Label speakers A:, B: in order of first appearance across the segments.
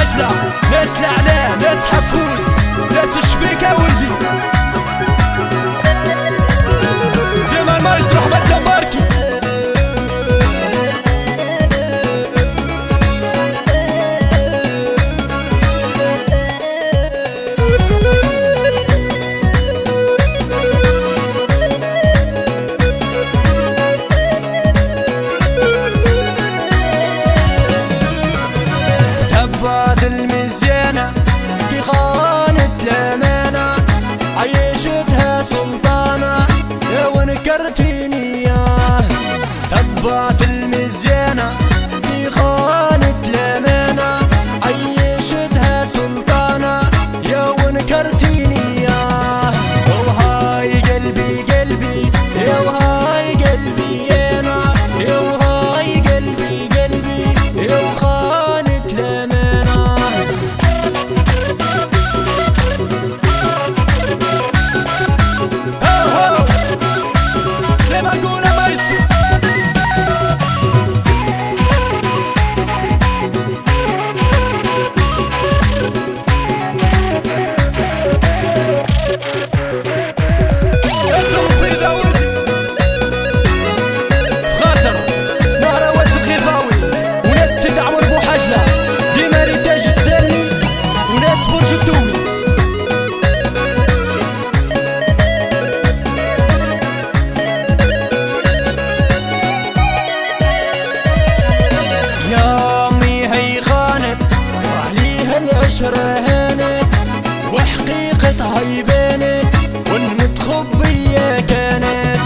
A: محاجلة، ناس العلا، ناس حفوز، ناس الشبيكة ولدي ديما المايسترو احمد جماركي.
B: تبعت المزيانة في خانة الأمانة، عيشتها سلطانة يا ونكرتيني ياه. تبعت المزيانة في خانة الأمانة، عيشتها سلطانة يا ونكرتيني ياه. وهاي قلبي قلبي يا وهاي قلبي أنا، يا وهاي قلبي قلبي يا وخانة الأمانة.
A: لما نقول مايسترو اسم فريدة ولدي خاطر نهر واسم غير ضاوي، وناس سيد عمر بوحاجلة ديما ريتاج السالمي، وناس برج الدومي.
B: يا امي هي خانت وعليها العشرة هانت، وحقيقتها يبانت والمتخبية كانت.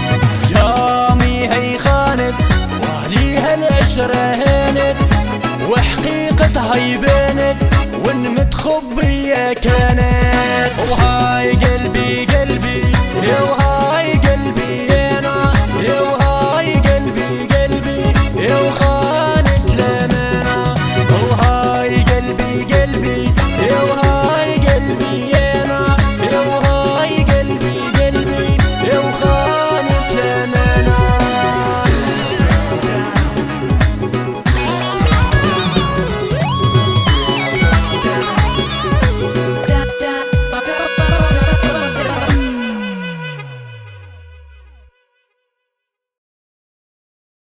B: يا امي هي خانت وعليها العشرة هانت، وحقيقتها يبانت والمتخبية كانت. وهاي قلبي قلبي يا